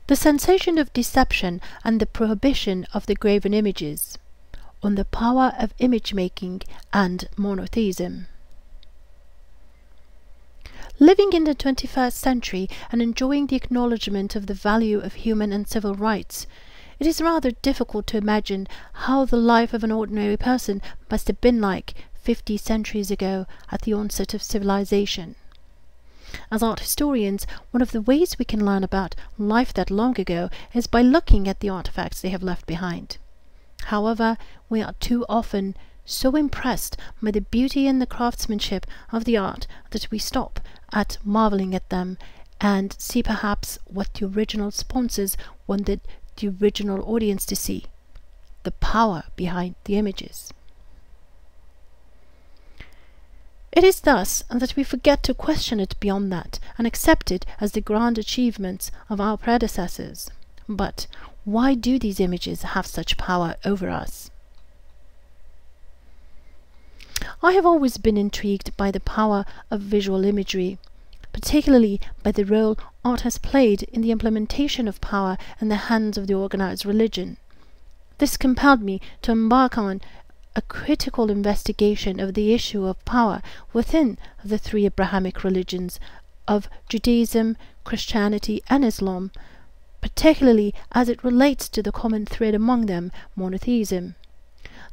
The Sensation of Deception and the Prohibition of the Graven Images, on the Power of Image Making and Monotheism. Living in the 21st century and enjoying the acknowledgement of the value of human and civil rights, it is rather difficult to imagine how the life of an ordinary person must have been like 50 centuries ago at the onset of civilization. As art historians, one of the ways we can learn about life that long ago is by looking at the artifacts they have left behind. However, we are too often so impressed by the beauty and the craftsmanship of the art that we stop at marveling at them and see perhaps what the original sponsors wanted the original audience to see: the power behind the images. It is thus that we forget to question it beyond that and accept it as the grand achievements of our predecessors. But why do these images have such power over us? I have always been intrigued by the power of visual imagery, particularly by the role art has played in the implementation of power in the hands of the organized religion. This compelled me to embark on a critical investigation of the issue of power within the three Abrahamic religions of Judaism, Christianity, and Islam, particularly as it relates to the common thread among them, monotheism.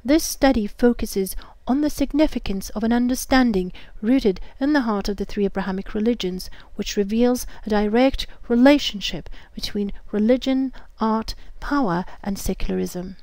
This study focuses on the significance of an understanding rooted in the heart of the three Abrahamic religions, which reveals a direct relationship between religion, art, power, and secularism.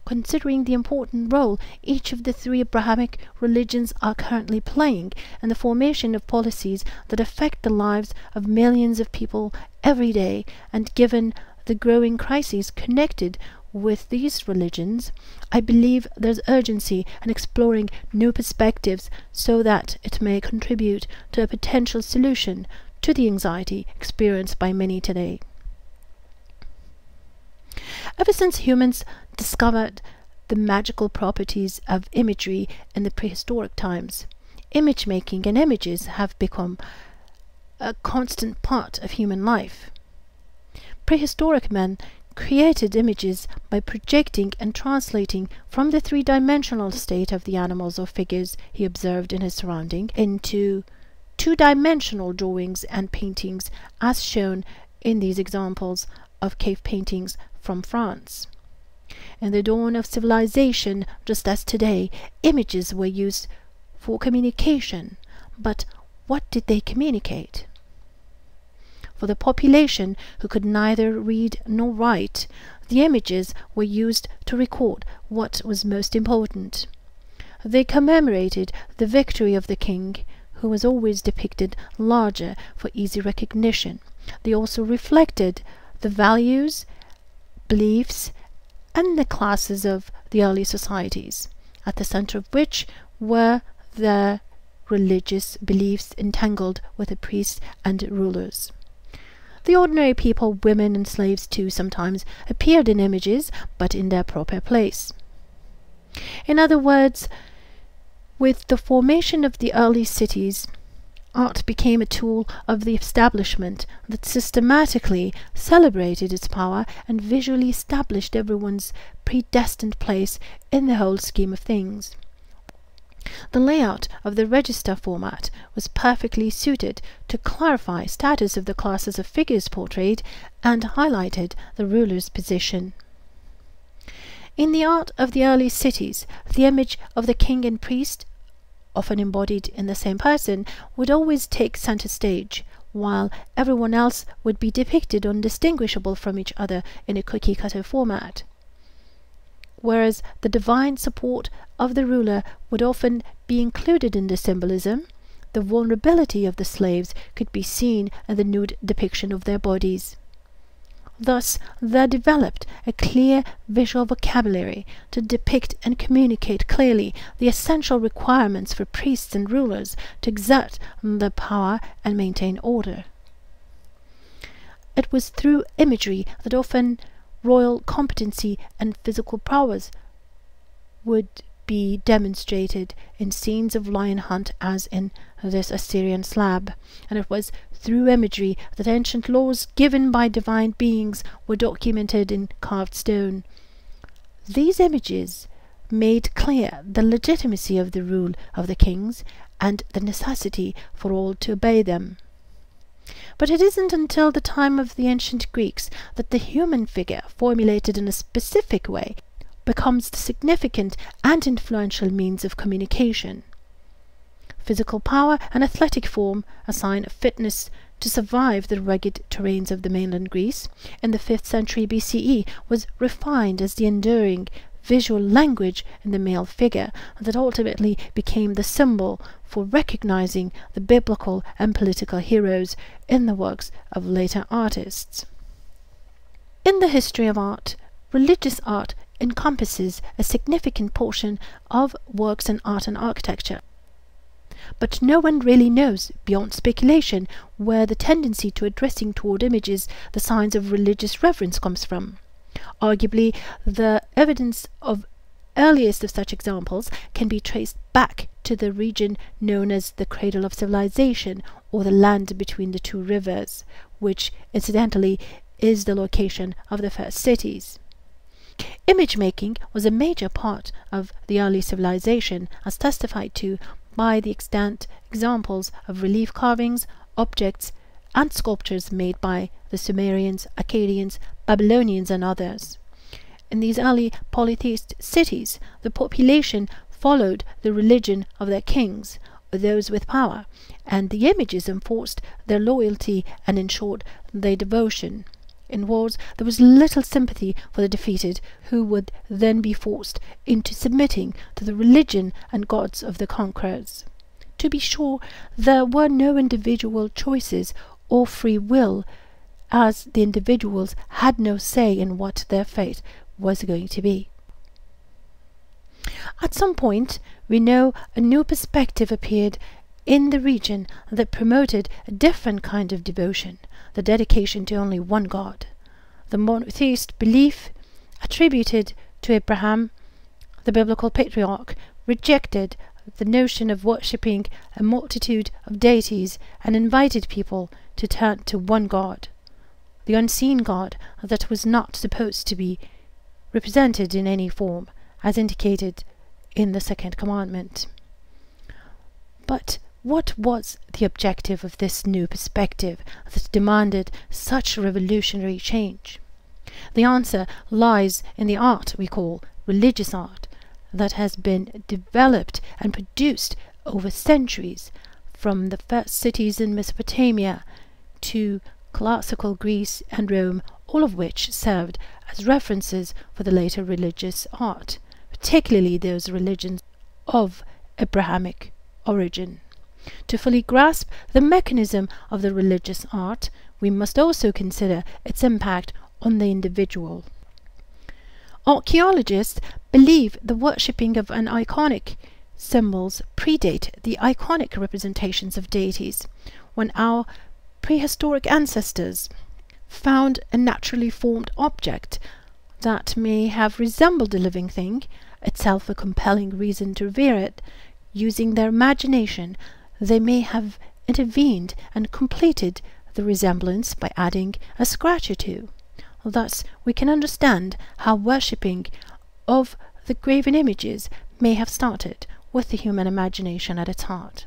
Considering the important role each of the three Abrahamic religions are currently playing in the formation of policies that affect the lives of millions of people every day, and given the growing crises connected with these religions, I believe there's urgency in exploring new perspectives so that it may contribute to a potential solution to the anxiety experienced by many today. Ever since humans discovered the magical properties of imagery in the prehistoric times, image making and images have become a constant part of human life. Prehistoric men created images by projecting and translating from the three-dimensional state of the animals or figures he observed in his surrounding into two-dimensional drawings and paintings, as shown in these examples of cave paintings from France. In the dawn of civilization, just as today, images were used for communication. But what did they communicate? For the population who could neither read nor write, the images were used to record what was most important. They commemorated the victory of the king, who was always depicted larger for easy recognition. They also reflected the values, beliefs, and the classes of the early societies, at the center of which were their religious beliefs entangled with the priests and rulers. The ordinary people, women and slaves too, sometimes appeared in images, but in their proper place. In other words, with the formation of the early cities, art became a tool of the establishment that systematically celebrated its power and visually established everyone's predestined place in the whole scheme of things. The layout of the register format was perfectly suited to clarify status of the classes of figures portrayed and highlighted the ruler's position. In the art of the early cities, the image of the king and priest, often embodied in the same person, would always take center stage, while everyone else would be depicted undistinguishable from each other in a cookie-cutter format. Whereas the divine support of the ruler would often be included in the symbolism, the vulnerability of the slaves could be seen in the nude depiction of their bodies. Thus, there developed a clear visual vocabulary to depict and communicate clearly the essential requirements for priests and rulers to exert their power and maintain order. It was through imagery that often royal competency and physical prowess would be demonstrated in scenes of lion hunt, as in this Assyrian slab, and it was through imagery that ancient laws given by divine beings were documented in carved stone. These images made clear the legitimacy of the rule of the kings and the necessity for all to obey them. But it isn't until the time of the ancient Greeks that the human figure, formulated in a specific way, becomes the significant and influential means of communication. Physical power and athletic form, a sign of fitness to survive the rugged terrains of the mainland Greece, in the 5th century BCE was refined as the enduring visual language in the male figure that ultimately became the symbol for recognizing the biblical and political heroes in the works of later artists. In the history of art, religious art encompasses a significant portion of works in art and architecture. But no one really knows, beyond speculation, where the tendency to addressing toward images the signs of religious reverence comes from. Arguably, the evidence of earliest of such examples can be traced back to the region known as the cradle of civilization, or the land between the two rivers, which incidentally is the location of the first cities. Image making was a major part of the early civilization, as testified to by the extant examples of relief carvings, objects, and sculptures made by the Sumerians, Akkadians, Babylonians, and others. In these early polytheist cities, the population followed the religion of their kings, or those with power, and the images enforced their loyalty and ensured their devotion. In wars, there was little sympathy for the defeated, who would then be forced into submitting to the religion and gods of the conquerors. To be sure, there were no individual choices or free will, as the individuals had no say in what their fate was going to be. At some point, we know a new perspective appeared in the region that promoted a different kind of devotion, the dedication to only one God. The monotheist belief attributed to Abraham, the biblical patriarch, rejected the notion of worshipping a multitude of deities and invited people to turn to one God, the unseen God that was not supposed to be represented in any form, as indicated in the second commandment. But what was the objective of this new perspective that demanded such revolutionary change? The answer lies in the art we call religious art, that has been developed and produced over centuries, from the first cities in Mesopotamia to classical Greece and Rome, all of which served as references for the later religious art, particularly those religions of Abrahamic origin. To fully grasp the mechanism of the religious art, we must also consider its impact on the individual. Archaeologists believe the worshipping of an iconic symbols predate the iconic representations of deities. When our prehistoric ancestors found a naturally formed object that may have resembled a living thing, itself a compelling reason to revere it, using their imagination, they may have intervened and completed the resemblance by adding a scratch or two. Thus, we can understand how worshipping of the graven images may have started with the human imagination at its heart.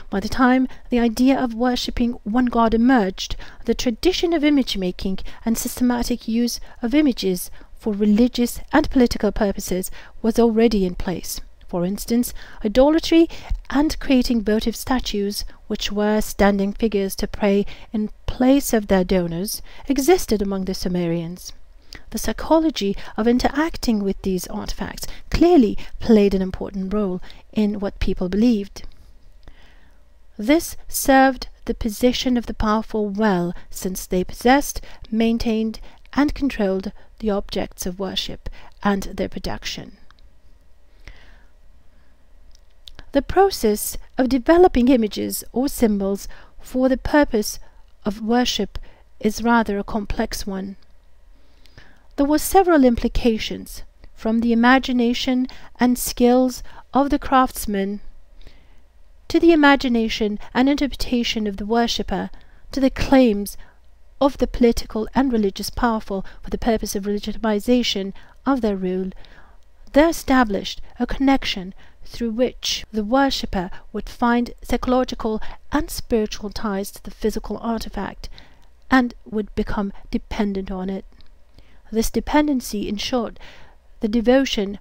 By the time the idea of worshipping one god emerged, the tradition of image making and systematic use of images for religious and political purposes was already in place. For instance, idolatry and creating votive statues, which were standing figures to pray in place of their donors, existed among the Sumerians. The psychology of interacting with these artifacts clearly played an important role in what people believed. This served the position of the powerful well, since they possessed, maintained, and controlled the objects of worship and their production. The process of developing images or symbols for the purpose of worship is rather a complex one. There were several implications, from the imagination and skills of the craftsman to the imagination and interpretation of the worshipper, to the claims of the political and religious powerful for the purpose of legitimization of their rule, there established a connection through which the worshipper would find psychological and spiritual ties to the physical artifact and would become dependent on it. This dependency ensured the devotion,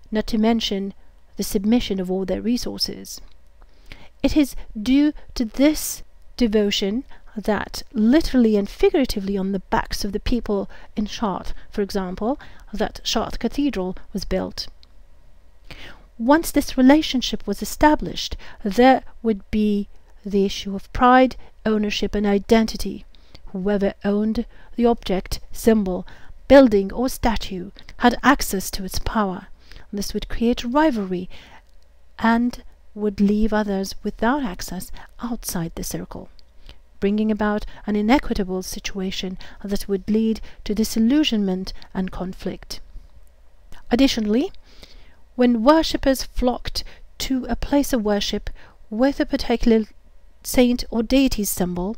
not to mention the submission of all their resources. It is due to this devotion that, literally and figuratively on the backs of the people in Chartres, for example, that Chartres Cathedral was built. Once this relationship was established, there would be the issue of pride, ownership and identity. Whoever owned the object, symbol, building or statue had access to its power. This would create rivalry and would leave others without access outside the circle, bringing about an inequitable situation that would lead to disillusionment and conflict. Additionally, when worshippers flocked to a place of worship with a particular saint or deity's symbol,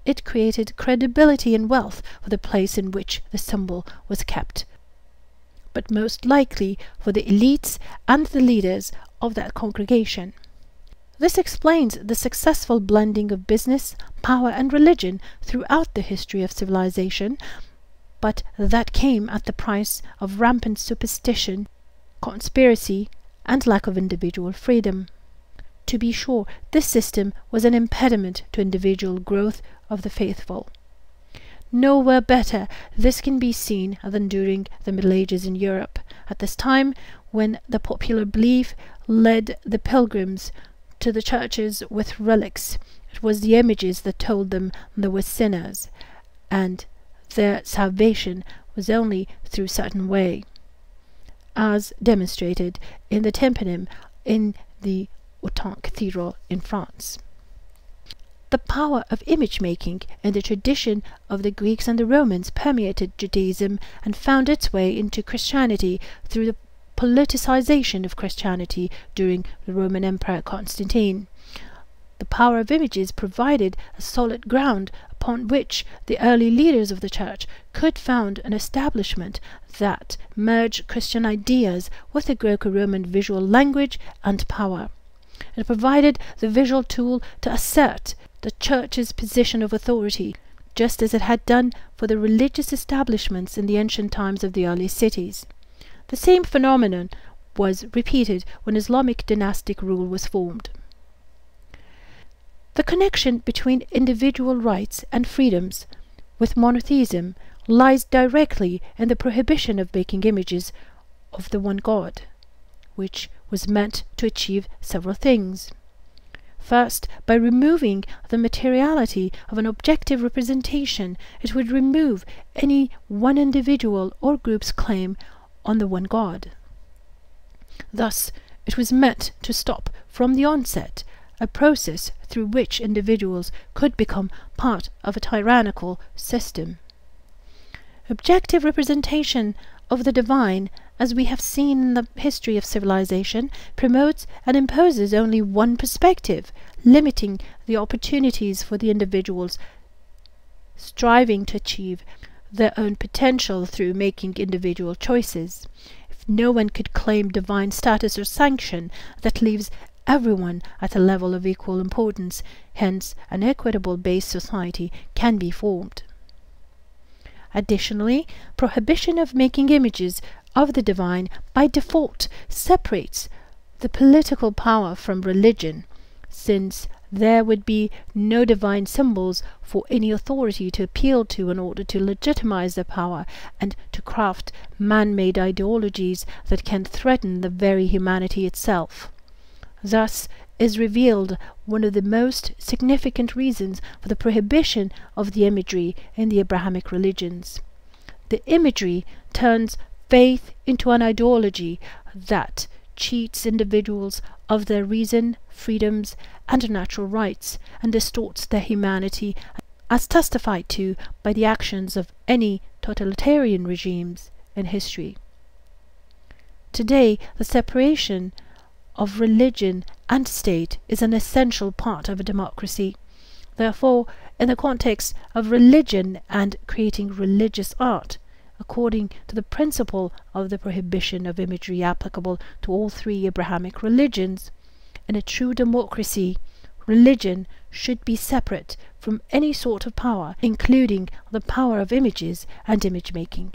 it created credibility and wealth for the place in which the symbol was kept, but most likely for the elites and the leaders of that congregation. This explains the successful blending of business, power and religion throughout the history of civilization, but that came at the price of rampant superstition, conspiracy and lack of individual freedom. To be sure, this system was an impediment to individual growth of the faithful. Nowhere better this can be seen than during the Middle Ages in Europe, at this time when the popular belief led the pilgrims to the churches with relics. It was the images that told them they were sinners, and their salvation was only through certain way, as demonstrated in the tympanum in the Autun Cathedral in France. The power of image-making in the tradition of the Greeks and the Romans permeated Judaism and found its way into Christianity through the politicization of Christianity during the Roman Emperor Constantine. The power of images provided a solid ground upon which the early leaders of the Church could found an establishment that merged Christian ideas with the Greco-Roman visual language and power. It provided the visual tool to assert the Church's position of authority, just as it had done for the religious establishments in the ancient times of the early cities. The same phenomenon was repeated when Islamic dynastic rule was formed. The connection between individual rights and freedoms with monotheism lies directly in the prohibition of making images of the one God, which was meant to achieve several things. First, by removing the materiality of an objective representation, it would remove any one individual or group's claim on the one God. Thus, it was meant to stop from the onset a process through which individuals could become part of a tyrannical system. Objective representation of the divine, as we have seen in the history of civilization, promotes and imposes only one perspective, limiting the opportunities for the individuals striving to achieve their own potential through making individual choices. If no one could claim divine status or sanction, that leaves everyone at a level of equal importance, hence an equitable-based society can be formed. Additionally, prohibition of making images of the divine by default separates the political power from religion, since there would be no divine symbols for any authority to appeal to in order to legitimize their power and to craft man-made ideologies that can threaten the very humanity itself. Thus is revealed one of the most significant reasons for the prohibition of the imagery in the Abrahamic religions. The imagery turns faith into an ideology that cheats individuals of their reason, freedoms, and natural rights, and distorts their humanity, as testified to by the actions of any totalitarian regimes in history. Today, the separation of religion and state is an essential part of a democracy. Therefore, in the context of religion and creating religious art, according to the principle of the prohibition of imagery applicable to all three Abrahamic religions, in a true democracy, religion should be separate from any sort of power, including the power of images and image making.